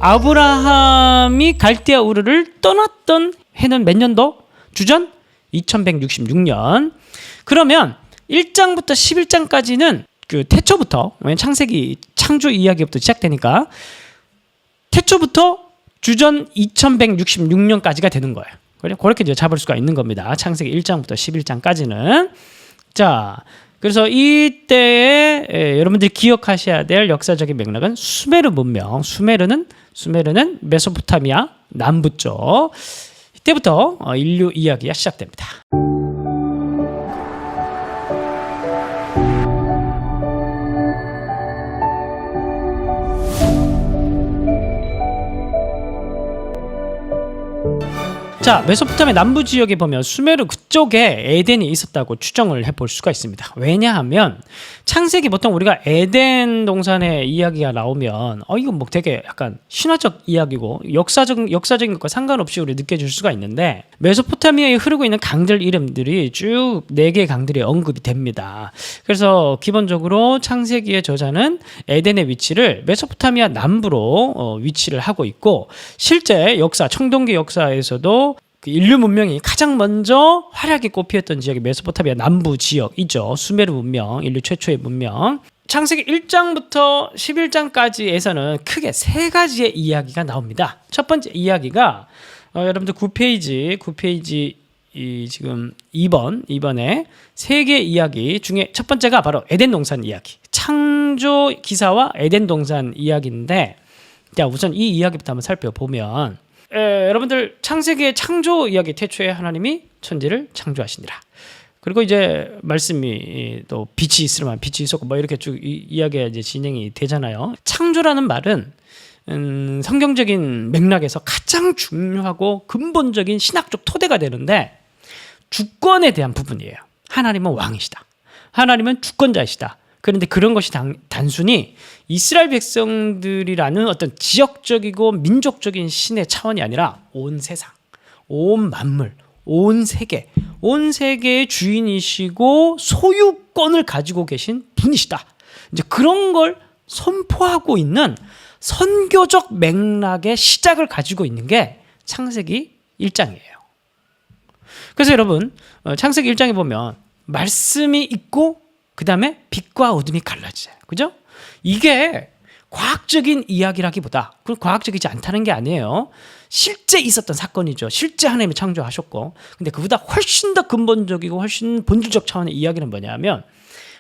아브라함이 갈대아 우르를 떠났던 해는 몇 년도? 주전 2166년. 그러면 1장부터 11장까지는 그 태초부터, 창세기 창조 이야기부터 시작되니까 태초부터 주전 2166년까지가 되는 거예요. 그렇게 이제 잡을 수가 있는 겁니다. 창세기 1장부터 11장까지는. 자, 그래서 이때에 여러분들이 기억하셔야 될 역사적인 맥락은 수메르 문명. 수메르는 메소포타미아 남부 쪽. 이때부터 인류 이야기가 시작됩니다. 자, 메소포타미아 남부 지역에 보면 수메르 그쪽에 에덴이 있었다고 추정을 해볼 수가 있습니다. 왜냐하면 창세기 보통 우리가 에덴 동산의 이야기가 나오면 이거 뭐 되게 약간 신화적 이야기고 역사적인 것과 상관없이 우리 느껴질 수가 있는데 메소포타미아에 흐르고 있는 강들 이름들이 쭉 4개의 강들이 언급이 됩니다. 그래서 기본적으로 창세기의 저자는 에덴의 위치를 메소포타미아 남부로 위치를 하고 있고 실제 역사, 청동기 역사에서도 그 인류 문명이 가장 먼저 활약이 꽃피었던 지역이 메소포타미아 남부 지역이죠. 수메르 문명, 인류 최초의 문명. 창세기 1장부터 11장까지에서는 크게 3가지의 이야기가 나옵니다. 첫 번째 이야기가 여러분들 9페이지 지금 2번에 3개의 이야기 중에 첫 번째가 바로 에덴 동산 이야기. 창조 기사와 에덴 동산 이야기인데 자, 우선 이 이야기부터 한번 살펴보면 여러분들 창세기의 창조 이야기 태초에 하나님이 천지를 창조하시니라. 그리고 이제 말씀이 또 빛이 있으면 빛이 있었고 뭐 이렇게 쭉 이야기가 이제 진행이 되잖아요. 창조라는 말은 성경적인 맥락에서 가장 중요하고 근본적인 신학적 토대가 되는데 주권에 대한 부분이에요. 하나님은 왕이시다. 하나님은 주권자이시다. 그런데 그런 것이 단순히 이스라엘 백성들이라는 어떤 지역적이고 민족적인 신의 차원이 아니라 온 세상, 온 만물, 온 세계의 주인이시고 소유권을 가지고 계신 분이시다. 이제 그런 걸 선포하고 있는 선교적 맥락의 시작을 가지고 있는 게 창세기 1장이에요. 그래서 여러분 창세기 1장에 보면 말씀이 있고 그 다음에 빛과 어둠이 갈라지잖아요. 그죠? 이게 과학적인 이야기라기보다 그건 과학적이지 않다는 게 아니에요. 실제 있었던 사건이죠. 실제 하나님이 창조하셨고 근데 그보다 훨씬 더 근본적이고 훨씬 본질적 차원의 이야기는 뭐냐면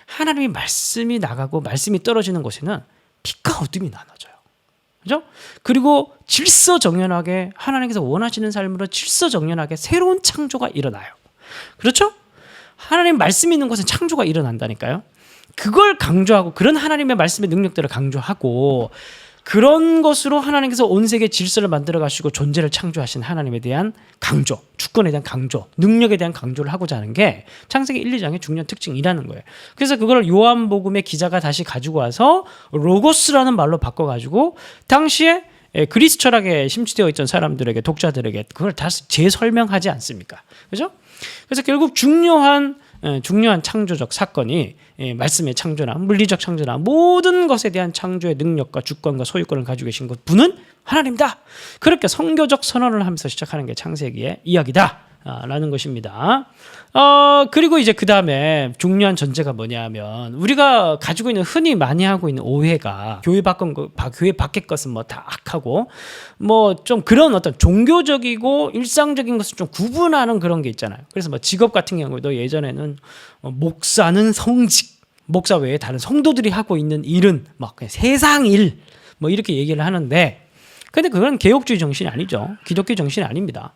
하나님이 말씀이 나가고 말씀이 떨어지는 곳에는 빛과 어둠이 나눠져요. 그죠? 그리고 질서정연하게 하나님께서 원하시는 삶으로 질서정연하게 새로운 창조가 일어나요. 그렇죠? 하나님 말씀이 있는 곳은 창조가 일어난다니까요. 그걸 강조하고 그런 하나님의 말씀의 능력들을 강조하고 그런 것으로 하나님께서 온 세계 질서를 만들어 가시고 존재를 창조하신 하나님에 대한 강조, 주권에 대한 강조, 능력에 대한 강조를 하고자 하는 게 창세기 1, 2장의 중요한 특징이라는 거예요. 그래서 그걸 요한복음의 기자가 다시 가지고 와서 로고스라는 말로 바꿔가지고 당시에 그리스 철학에 심취되어 있던 사람들에게 독자들에게 그걸 다시 재설명하지 않습니까? 그죠? 그래서 결국 중요한 창조적 사건이 말씀의 창조나 물리적 창조나 모든 것에 대한 창조의 능력과 주권과 소유권을 가지고 계신 분은 하나님이다. 그렇게 선교적 선언을 하면서 시작하는 게 창세기의 이야기다 라는 것입니다. 그리고 이제 그 다음에 중요한 전제가 뭐냐면 우리가 가지고 있는 흔히 많이 하고 있는 오해가 교회 밖의 것은 뭐 다 악하고 뭐 좀 그런 어떤 종교적이고 일상적인 것을 좀 구분하는 그런 게 있잖아요. 그래서 뭐 직업 같은 경우도 예전에는 목사는 성직, 목사 외에 다른 성도들이 하고 있는 일은 막 그냥 세상 일 뭐 이렇게 얘기를 하는데 근데 그건 개혁주의 정신이 아니죠. 기독교 정신이 아닙니다.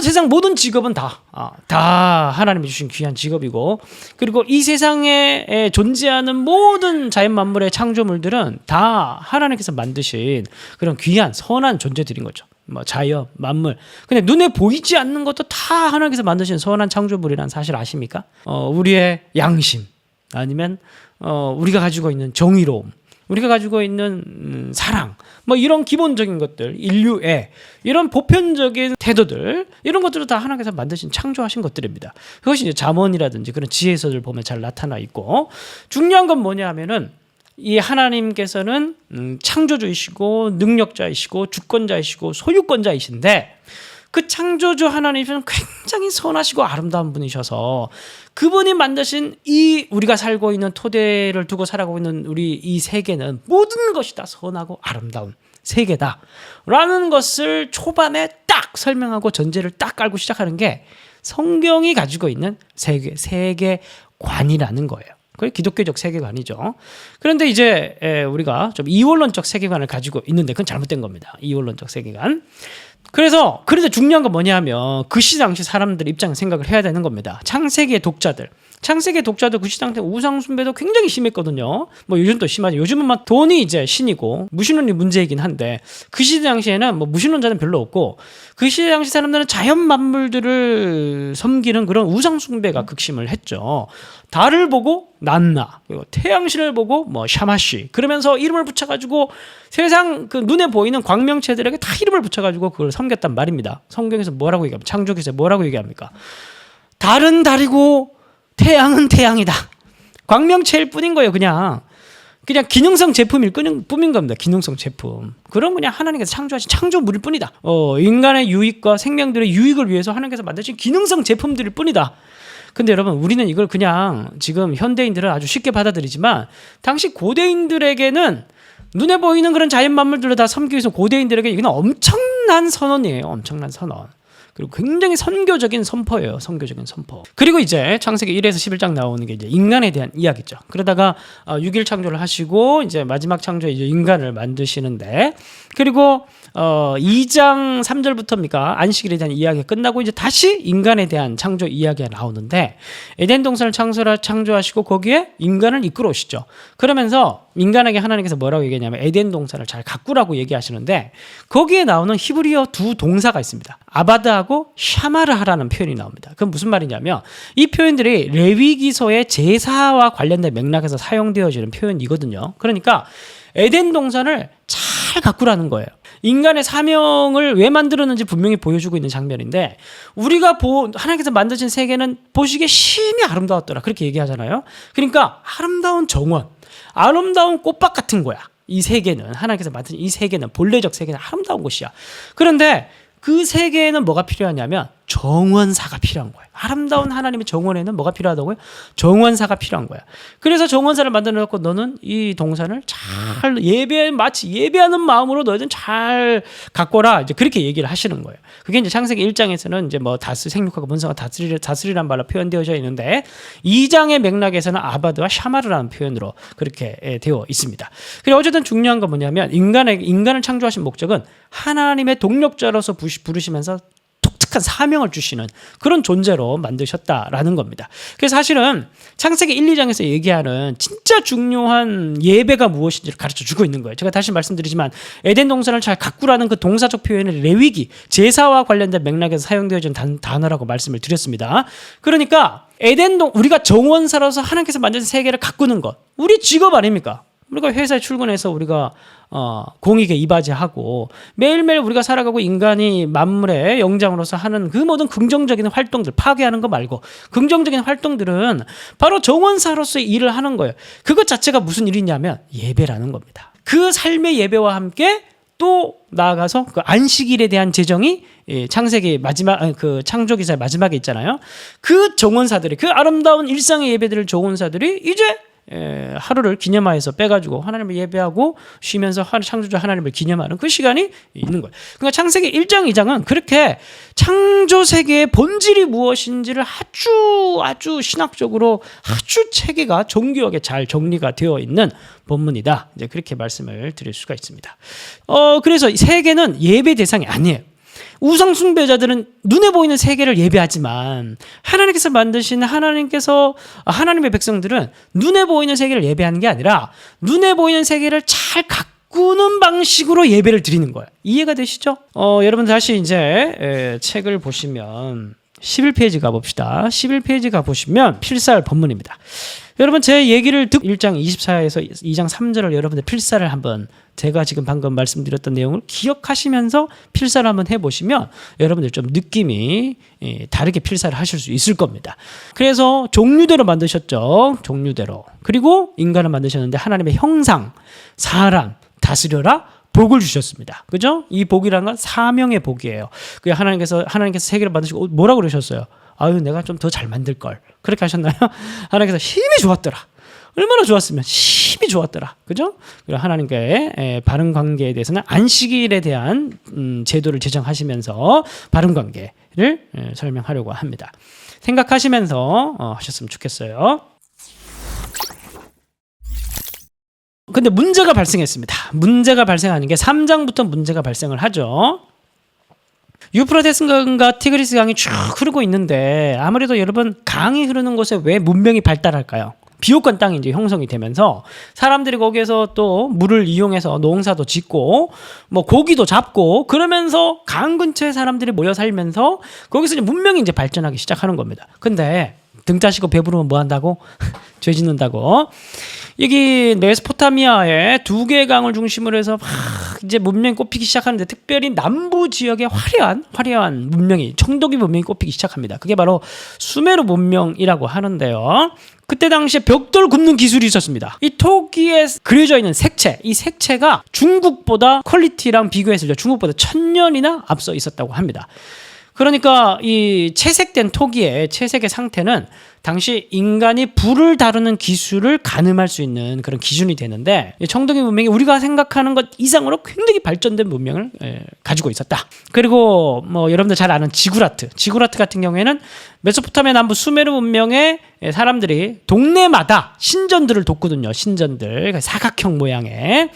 세상 모든 직업은 다 하나님이 주신 귀한 직업이고 그리고 이 세상에 존재하는 모든 자연 만물의 창조물들은 다 하나님께서 만드신 그런 귀한 선한 존재들인 거죠. 뭐 자연, 만물. 근데 눈에 보이지 않는 것도 다 하나님께서 만드신 선한 창조물이라는 사실 아십니까? 우리의 양심 아니면 우리가 가지고 있는 정의로움 우리가 가지고 있는 사랑, 뭐 이런 기본적인 것들, 인류의 이런 보편적인 태도들, 이런 것들을 다 하나님께서 만드신 창조하신 것들입니다. 그것이 이제 잠언이라든지 그런 지혜서들 보면 잘 나타나 있고, 중요한 건 뭐냐 하면은 이 하나님께서는 창조주이시고 능력자이시고 주권자이시고 소유권자이신데 그 창조주 하나님은 굉장히 선하시고 아름다운 분이셔서 그분이 만드신 이 우리가 살고 있는 토대를 두고 살아가고 있는 우리 이 세계는 모든 것이 다 선하고 아름다운 세계다라는 것을 초반에 딱 설명하고 전제를 딱 깔고 시작하는 게 성경이 가지고 있는 세계관이라는 거예요. 그게 기독교적 세계관이죠. 그런데 이제 우리가 좀 이원론적 세계관을 가지고 있는데 그건 잘못된 겁니다. 이원론적 세계관. 그런데 중요한 건 뭐냐면 그 시대 당시 사람들 입장 생각을 해야 되는 겁니다. 창세기의 독자들 그 시당 때 우상 숭배도 굉장히 심했거든요. 뭐 요즘도 심하죠. 요즘은 막 돈이 이제 신이고 무신론이 문제이긴 한데 그 시대 당시에는 뭐 무신론자는 별로 없고 그 시대 당시 사람들은 자연 만물들을 섬기는 그런 우상 숭배가 극심을 했죠. 달을 보고 난나, 그리고 태양신을 보고 뭐 샤마시 그러면서 이름을 붙여가지고 세상 그 눈에 보이는 광명체들에게 다 이름을 붙여가지고 그걸 섬겼단 말입니다. 성경에서 뭐라고 얘기합니까? 창조기에서 뭐라고 얘기합니까? 달은 달이고 태양은 태양이다. 광명체일 뿐인 거예요. 그냥 기능성 제품일 뿐인 겁니다. 기능성 제품. 그럼 그냥 하나님께서 창조하신 창조물일 뿐이다. 인간의 유익과 생명들의 유익을 위해서 하나님께서 만드신 기능성 제품들일 뿐이다. 근데 여러분 우리는 이걸 그냥 지금 현대인들은 아주 쉽게 받아들이지만 당시 고대인들에게는 눈에 보이는 그런 자연 만물들을 다 섬기기 위해서 고대인들에게 이건 엄청난 선언이에요. 엄청난 선언. 그리고 굉장히 선교적인 선포예요. 선교적인 선포. 그리고 이제 창세기 1에서 11장 나오는 게 이제 인간에 대한 이야기죠. 그러다가 6일 창조를 하시고 이제 마지막 창조에 이제 인간을 만드시는데 그리고 2장 3절부터입니까? 안식일에 대한 이야기가 끝나고 이제 다시 인간에 대한 창조 이야기가 나오는데 에덴 동산을 창조하시고 거기에 인간을 이끌어 오시죠. 그러면서 인간에게 하나님께서 뭐라고 얘기하냐면 에덴 동산을 잘 가꾸라고 얘기하시는데 거기에 나오는 히브리어 두 동사가 있습니다. 아바드하고 샤마르 하라는 표현이 나옵니다. 그건 무슨 말이냐면 이 표현들이 레위기서의 제사와 관련된 맥락에서 사용되어지는 표현이거든요. 그러니까 에덴 동산을 잘 가꾸라는 거예요. 인간의 사명을 왜 만들었는지 분명히 보여주고 있는 장면인데 우리가 하나님께서 만드신 세계는 보시기에 심히 아름다웠더라 그렇게 얘기하잖아요. 그러니까 아름다운 정원, 아름다운 꽃밭 같은 거야. 이 세계는 하나님께서 만든 이 세계는 본래적 세계는 아름다운 곳이야. 그런데 그 세계에는 뭐가 필요하냐면 정원사가 필요한 거예요. 아름다운 하나님의 정원에는 뭐가 필요하다고요? 정원사가 필요한 거야. 그래서 정원사를 만들어 놓고 너는 이 동산을 잘 마치 예배하는 마음으로 너희들은 잘 가꿔라. 이제 그렇게 얘기를 하시는 거예요. 그게 이제 창세기 1장에서는 이제 뭐 생육하고 번성하고 다스리란 말로 표현되어져 있는데 2장의 맥락에서는 아바드와 샤마르라는 표현으로 그렇게 되어 있습니다. 그리고 어쨌든 중요한 건 뭐냐면 인간을 창조하신 목적은 하나님의 동력자로서 부르시면서 독특한 사명을 주시는 그런 존재로 만드셨다라는 겁니다. 그래서 사실은 창세기 1, 2장에서 얘기하는 진짜 중요한 예배가 무엇인지를 가르쳐주고 있는 거예요. 제가 다시 말씀드리지만 에덴 동산을 잘 가꾸라는 그 동사적 표현을 레위기, 제사와 관련된 맥락에서 사용되어진 단어라고 말씀을 드렸습니다. 그러니까 우리가 정원사로서 하나님께서 만든 세계를 가꾸는 것, 우리 직업 아닙니까? 우리가 회사에 출근해서 우리가 공익에 이바지하고 매일매일 우리가 살아가고 인간이 만물의 영장으로서 하는 그 모든 긍정적인 활동들 파괴하는 거 말고 긍정적인 활동들은 바로 정원사로서의 일을 하는 거예요. 그것 자체가 무슨 일이냐면 예배라는 겁니다. 그 삶의 예배와 함께 또 나아가서 그 안식일에 대한 제정이 창세기 그 창조기사의 마지막에 있잖아요. 그 정원사들이 그 아름다운 일상의 예배들을 정원사들이 이제 하루를 기념하여서 빼가지고 하나님을 예배하고 쉬면서 창조주 하나님을 기념하는 그 시간이 있는 거예요. 그러니까 창세기 1장, 2장은 그렇게 창조 세계의 본질이 무엇인지를 아주 신학적으로 아주 체계가 정교하게 잘 정리가 되어 있는 본문이다. 이제 그렇게 말씀을 드릴 수가 있습니다. 그래서 세계는 예배 대상이 아니에요. 우상 숭배자들은 눈에 보이는 세계를 예배하지만 하나님께서 만드신 하나님의 백성들은 눈에 보이는 세계를 예배하는 게 아니라 눈에 보이는 세계를 잘 가꾸는 방식으로 예배를 드리는 거예요. 이해가 되시죠? 여러분 다시 이제 책을 보시면 11페이지 가봅시다. 11페이지 가보시면 필사할 본문입니다. 여러분 제 얘기를 듣고 1장 24에서 2장 3절을 여러분들 필사를 한번 제가 지금 방금 말씀드렸던 내용을 기억하시면서 필사를 한번 해보시면 여러분들 좀 느낌이 다르게 필사를 하실 수 있을 겁니다. 그래서 종류대로 만드셨죠. 종류대로. 그리고 인간을 만드셨는데 하나님의 형상, 사람 다스려라 복을 주셨습니다. 그죠? 이 복이라는 건 사명의 복이에요. 그 하나님께서 세계를 만드시고 뭐라고 그러셨어요? 아유, 내가 좀 더 잘 만들 걸. 그렇게 하셨나요? 하나님께서 힘이 좋았더라. 얼마나 좋았으면 힘이 좋았더라. 그죠? 그리고 하나님과의 바른 관계에 대해서는 안식일에 대한 제도를 제정하시면서 바른 관계를 설명하려고 합니다. 생각하시면서 하셨으면 좋겠어요. 근데 문제가 발생했습니다. 문제가 발생하는 게 3장부터 문제가 발생을 하죠. 유프라테스 강과 티그리스 강이 쭉 흐르고 있는데 아무래도 여러분 강이 흐르는 곳에 왜 문명이 발달할까요? 비옥한 땅이 이제 형성이 되면서 사람들이 거기에서 또 물을 이용해서 농사도 짓고 뭐 고기도 잡고 그러면서 강 근처에 사람들이 모여 살면서 거기서 이제 문명이 이제 발전하기 시작하는 겁니다. 근데 등 따시고 배부르면 뭐 한다고? 죄 짓는다고. 여기 메소포타미아의 두 개의 강을 중심으로 해서 막 이제 문명이 꼽히기 시작하는데 특별히 남부 지역의 화려한 문명이 청동기 문명이 꼽히기 시작합니다. 그게 바로 수메르 문명이라고 하는데요. 그때 당시에 벽돌 굽는 기술이 있었습니다. 이 토기에 그려져 있는 색채, 이 색채가 중국보다 퀄리티랑 비교했을 때 중국보다 1000년이나 앞서 있었다고 합니다. 그러니까 이 채색된 토기의 채색의 상태는 당시 인간이 불을 다루는 기술을 가늠할 수 있는 그런 기준이 되는데 청동기 문명이 우리가 생각하는 것 이상으로 굉장히 발전된 문명을 가지고 있었다. 그리고 뭐 여러분들 잘 아는 지구라트 같은 경우에는 메소포타미아 남부 수메르 문명의 사람들이 동네마다 신전들을 뒀거든요. 신전들 사각형 모양의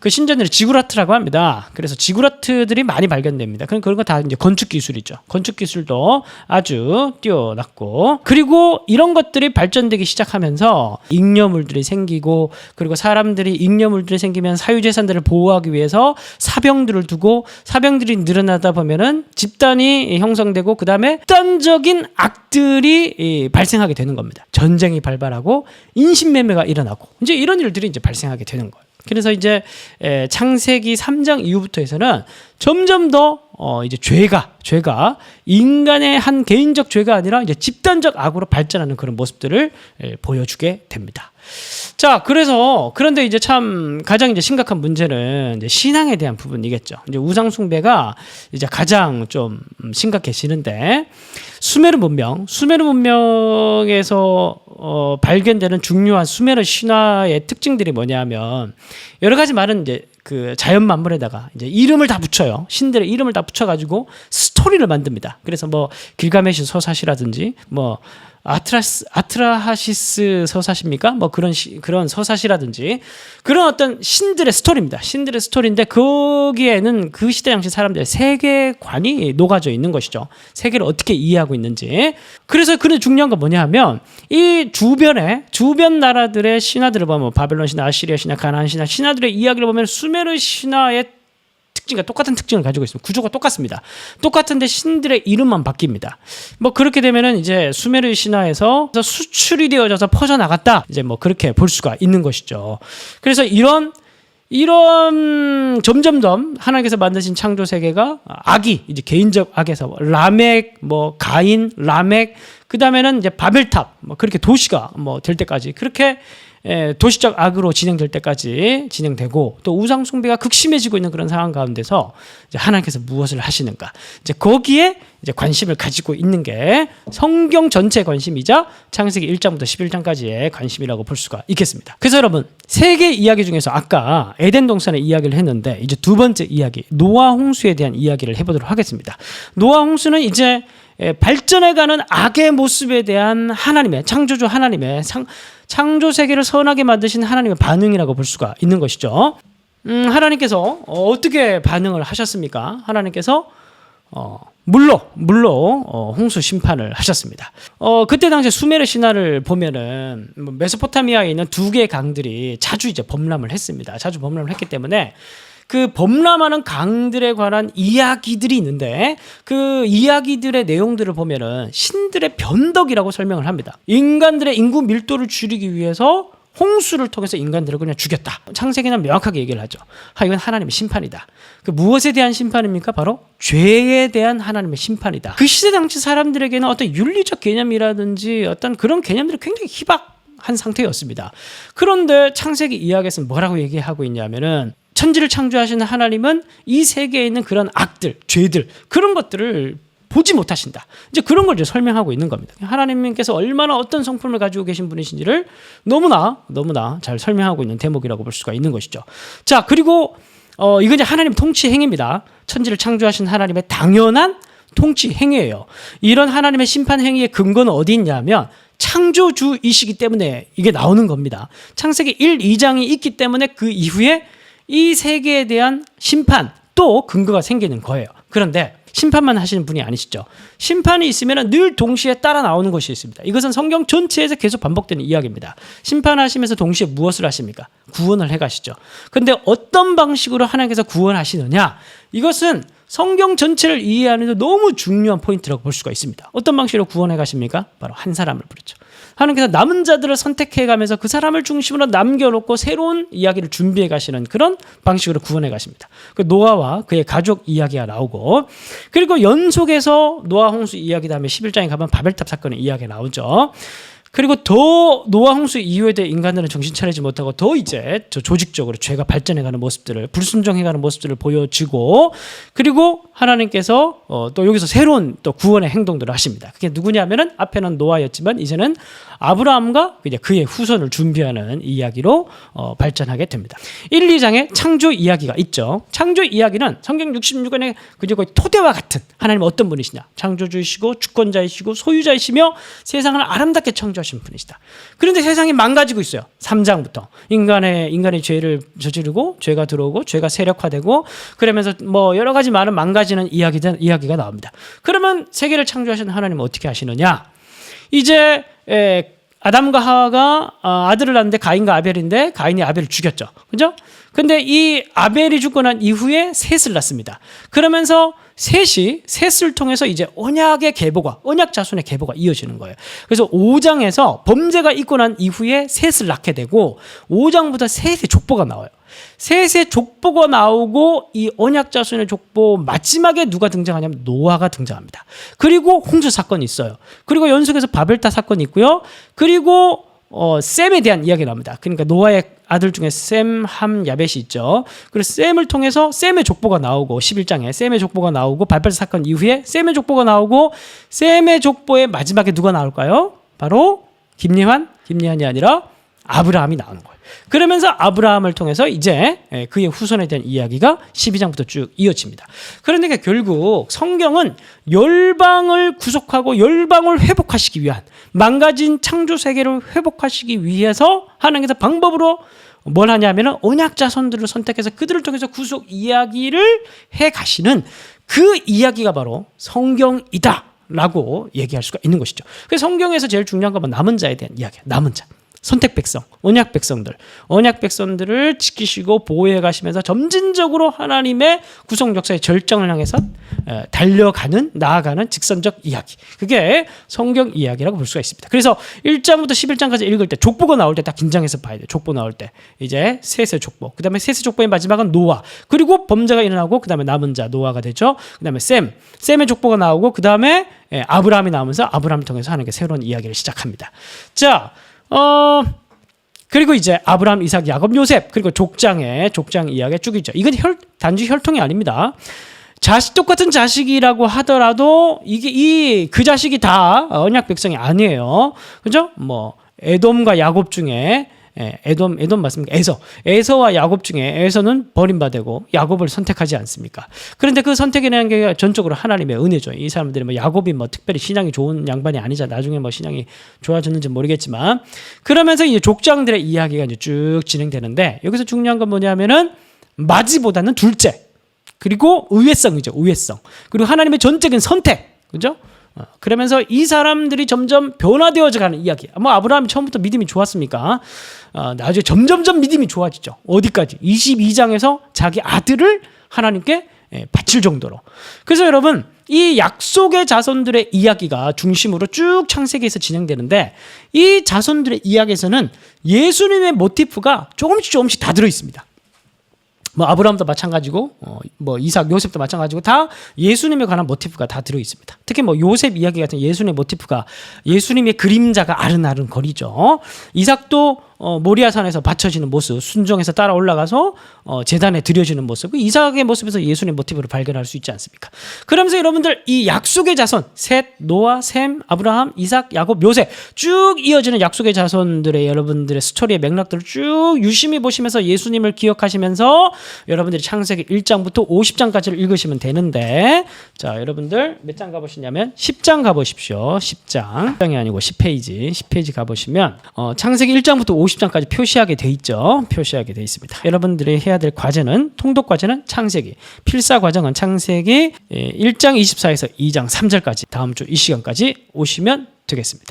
그 신전들이 지구라트라고 합니다. 그래서 지구라트들이 많이 발견됩니다. 그런 거 다 이제 건축 기술이죠. 건축 기술도 아주 뛰어났고, 그리고 이런 것들이 발전되기 시작하면서 잉여물들이 생기고, 그리고 사람들이 잉여물들이 생기면 사유재산들을 보호하기 위해서 사병들을 두고, 사병들이 늘어나다 보면은 집단이 형성되고, 그 다음에 집단적인 악들이 발생하게 되는 겁니다. 전쟁이 발발하고 인신매매가 일어나고 이제 이런 일들이 이제 발생하게 되는 거예요. 그래서 이제 창세기 3장 이후부터 해서는 점점 더 이제 죄가 인간의 한 개인적 죄가 아니라 이제 집단적 악으로 발전하는 그런 모습들을 보여주게 됩니다. 자, 그런데 이제 참 가장 이제 심각한 문제는 이제 신앙에 대한 부분이겠죠. 이제 우상 숭배가 이제 가장 좀 심각해지는데 수메르 문명에서 발견되는 중요한 수메르 신화의 특징들이 뭐냐면 여러 가지 말은 이제 그 자연 만물에다가 이제 이름을 다 붙여요. 신들의 이름을 다 붙여가지고 스토리를 만듭니다. 그래서 뭐 길가메시 서사시라든지 뭐 아트라하시스 서사시입니까? 뭐 그런 서사시라든지 그런 어떤 신들의 스토리입니다. 신들의 스토리인데 거기에는 그 시대 당시 사람들의 세계관이 녹아져 있는 것이죠. 세계를 어떻게 이해하고 있는지. 그래서 그런 중요한 건 뭐냐 하면 이 주변 나라들의 신화들을 보면 바벨론 신화, 아시리아 신화, 가나안 신화들의 이야기를 보면 수메르 신화의 특징과 똑같은 특징을 가지고 있습니다. 구조가 똑같습니다. 똑같은데 신들의 이름만 바뀝니다. 뭐 그렇게 되면은 이제 수메르 신화에서 수출이 되어져서 퍼져나갔다. 이제 뭐 그렇게 볼 수가 있는 것이죠. 그래서 이런 점점점 하나님께서 만드신 창조 세계가 악이 이제 개인적 악에서 라멕, 뭐 가인, 라멕, 그 다음에는 이제 바벨탑, 뭐 그렇게 도시가 뭐 될 때까지 그렇게 도시적 악으로 진행될 때까지 진행되고 또 우상 숭배가 극심해지고 있는 그런 상황 가운데서 이제 하나님께서 무엇을 하시는가 이제 거기에 이제 관심을 가지고 있는 게 성경 전체 관심이자 창세기 1장부터 11장까지의 관심이라고 볼 수가 있겠습니다. 그래서 여러분 세 개 이야기 중에서 아까 에덴 동산의 이야기를 했는데 이제 두 번째 이야기 노아 홍수에 대한 이야기를 해보도록 하겠습니다. 노아 홍수는 이제 발전해가는 악의 모습에 대한 하나님의 창조주 하나님의 창조 세계를 선하게 만드신 하나님의 반응이라고 볼 수가 있는 것이죠. 하나님께서 어떻게 반응을 하셨습니까? 하나님께서 물로 홍수 심판을 하셨습니다. 그때 당시 수메르 신화를 보면은 메소포타미아에 있는 두 개의 강들이 자주 이제 범람을 했습니다. 자주 범람을 했기 때문에 그 범람하는 강들에 관한 이야기들이 있는데 그 이야기들의 내용들을 보면은 신들의 변덕이라고 설명을 합니다. 인간들의 인구 밀도를 줄이기 위해서 홍수를 통해서 인간들을 그냥 죽였다. 창세기는 명확하게 얘기를 하죠. 이건 하나님의 심판이다. 그 무엇에 대한 심판입니까? 바로 죄에 대한 하나님의 심판이다. 그 시대 당시 사람들에게는 어떤 윤리적 개념이라든지 어떤 그런 개념들이 굉장히 희박한 상태였습니다. 그런데 창세기 이야기에서는 뭐라고 얘기하고 있냐면은 천지를 창조하시는 하나님은 이 세계에 있는 그런 악들, 죄들, 그런 것들을 보지 못하신다. 이제 그런 걸 이제 설명하고 있는 겁니다. 하나님께서 얼마나 어떤 성품을 가지고 계신 분이신지를 너무나 잘 설명하고 있는 대목이라고 볼 수가 있는 것이죠. 자, 그리고 이건 이제 하나님 통치 행위입니다. 천지를 창조하신 하나님의 당연한 통치 행위예요. 이런 하나님의 심판 행위의 근거는 어디 있냐면 창조주이시기 때문에 이게 나오는 겁니다. 창세기 1, 2장이 있기 때문에 그 이후에 이 세계에 대한 심판 또 근거가 생기는 거예요. 그런데 심판만 하시는 분이 아니시죠. 심판이 있으면 늘 동시에 따라 나오는 것이 있습니다. 이것은 성경 전체에서 계속 반복되는 이야기입니다. 심판하시면서 동시에 무엇을 하십니까? 구원을 해가시죠. 그런데 어떤 방식으로 하나님께서 구원하시느냐? 이것은 성경 전체를 이해하는 데 너무 중요한 포인트라고 볼 수가 있습니다. 어떤 방식으로 구원해 가십니까? 바로 한 사람을 부르죠. 하나님께서 남은 자들을 선택해 가면서 그 사람을 중심으로 남겨놓고 새로운 이야기를 준비해 가시는 그런 방식으로 구원해 가십니다. 그 노아와 그의 가족 이야기가 나오고, 그리고 연속해서 노아 홍수 이야기 다음에 11장에 가면 바벨탑 사건의 이야기가 나오죠. 그리고 더 노아 홍수 이후에도 인간들은 정신 차리지 못하고 더 이제 조직적으로 죄가 발전해가는 모습들을, 불순종해가는 모습들을 보여주고, 그리고 하나님께서 또 여기서 새로운 또 구원의 행동들을 하십니다. 그게 누구냐면은 앞에는 노아였지만 이제는 아브라함과 이제 그의 후손을 준비하는 이야기로 발전하게 됩니다. 1, 2장에 창조 이야기가 있죠. 창조 이야기는 성경 66권의 그저 거의 토대와 같은 하나님은 어떤 분이시냐? 창조주이시고 주권자이시고 소유자이시며 세상을 아름답게 창조하신 분이시다. 그런데 세상이 망가지고 있어요. 3장부터 인간의 죄를 저지르고 죄가 들어오고 죄가 세력화되고 그러면서 뭐 여러 가지 많은 망가지는 이야기가 나옵니다. 그러면 세계를 창조하신 하나님은 어떻게 하시느냐? 이제 아담과 하와가 아들을 낳는데 가인과 아벨인데 가인이 아벨을 죽였죠. 그죠? 근데 이 아벨이 죽고 난 이후에 셋을 낳습니다. 그러면서 셋을 통해서 이제 언약의 계보가, 언약 자손의 계보가 이어지는 거예요. 그래서 5장에서 범죄가 있고 난 이후에 셋을 낳게 되고 5장부터 셋의 족보가 나와요. 셋의 족보가 나오고 이 언약 자손의 족보 마지막에 누가 등장하냐면 노아가 등장합니다. 그리고 홍수 사건이 있어요. 그리고 연속해서 바벨탑 사건이 있고요. 그리고 셈에 대한 이야기가 나옵니다. 그러니까 노아의 아들 중에 셈, 함, 야벳이 있죠. 그래서 셈을 통해서 셈의 족보가 나오고 11장에 셈의 족보가 나오고 바벨탑 사건 이후에 셈의 족보가 나오고 셈의 족보의 마지막에 누가 나올까요? 바로 김리환이 아니라 아브라함이 나오는 거예요. 그러면서 아브라함을 통해서 이제 그의 후손에 대한 이야기가 12장부터 쭉 이어집니다. 그러니까 결국 성경은 열방을 구속하고 열방을 회복하시기 위한, 망가진 창조 세계를 회복하시기 위해서 하나님께서 방법으로 뭘 하냐면 언약 자손들을 선택해서 그들을 통해서 구속 이야기를 해 가시는 그 이야기가 바로 성경이다 라고 얘기할 수가 있는 것이죠. 그래서 성경에서 제일 중요한 건 남은 자에 대한 이야기야. 남은 자. 선택 백성, 언약 백성들을 지키시고 보호해 가시면서 점진적으로 하나님의 구속 역사의 절정을 향해서 나아가는 직선적 이야기. 그게 성경 이야기라고 볼 수가 있습니다. 그래서 1장부터 11장까지 읽을 때 족보가 나올 때 딱 긴장해서 봐야 돼요. 족보 나올 때. 이제 셋의 족보. 그다음에 셋의 족보의 마지막은 노아. 그리고 범죄가 일어나고 그다음에 남은 자 노아가 되죠. 그다음에 셈의 족보가 나오고 그다음에 아브라함이 나오면서 아브라함을 통해서 하나님께 새로운 이야기를 시작합니다. 자, 그리고 이제 아브라함, 이삭, 야곱, 요셉, 그리고 족장 이야기 쭉 있죠. 이건 단지 혈통이 아닙니다. 똑같은 자식이라고 하더라도 그 자식이 다 언약 백성이 아니에요. 그죠? 뭐 에돔과 야곱 중에 에돔 맞습니까? 에서와 야곱 중에 에서는 버림받고 야곱을 선택하지 않습니까? 그런데 그 선택이라는 게 전적으로 하나님의 은혜죠. 이 사람들이 뭐 야곱이 뭐 특별히 신앙이 좋은 양반이 아니잖아. 나중에 뭐 신앙이 좋아졌는지 모르겠지만, 그러면서 이제 족장들의 이야기가 이제 쭉 진행되는데, 여기서 중요한 건 뭐냐면은 마지보다는 둘째, 그리고 의외성이죠. 그리고 하나님의 전적인 선택, 그죠? 그러면서 이 사람들이 점점 변화되어져 가는 이야기. 뭐 아브라함이 처음부터 믿음이 좋았습니까? 나중에 점점점 믿음이 좋아지죠. 어디까지? 22장에서 자기 아들을 하나님께 바칠 정도로. 그래서 여러분 이 약속의 자손들의 이야기가 중심으로 쭉 창세기에서 진행되는데 이 자손들의 이야기에서는 예수님의 모티프가 조금씩 다 들어 있습니다. 뭐 아브라함도 마찬가지고 뭐 이삭, 요셉도 마찬가지고 다 예수님에 관한 모티프가 다 들어 있습니다. 특히 뭐 요셉 이야기 같은 예수님의 모티프가 예수님의 그림자가 아른아른 거리죠. 이삭도 모리아산에서 바쳐지는 모습, 순종해서 따라 올라가서 제단에 드려지는 모습, 그 이삭의 모습에서 예수님의 모티브를 발견할 수 있지 않습니까? 그러면서 여러분들 이 약속의 자손 셋, 노아, 셈, 아브라함, 이삭, 야곱, 요셉 쭉 이어지는 약속의 자손들의 여러분들의 스토리의 맥락들을 쭉 유심히 보시면서 예수님을 기억하시면서 여러분들이 창세기 1장부터 50장까지를 읽으시면 되는데, 자 여러분들 몇 장 가보시냐면 10장 가보십시오. 10장이 아니고 10페이지 가보시면 창세기 1장부터 50장까지 표시하게 돼 있죠. 표시하게 돼 있습니다. 여러분들이 해야 될 과제는 통독 과제는 창세기, 필사 과정은 창세기 1장 24에서 2장 3절까지 다음 주 이 시간까지 오시면 되겠습니다.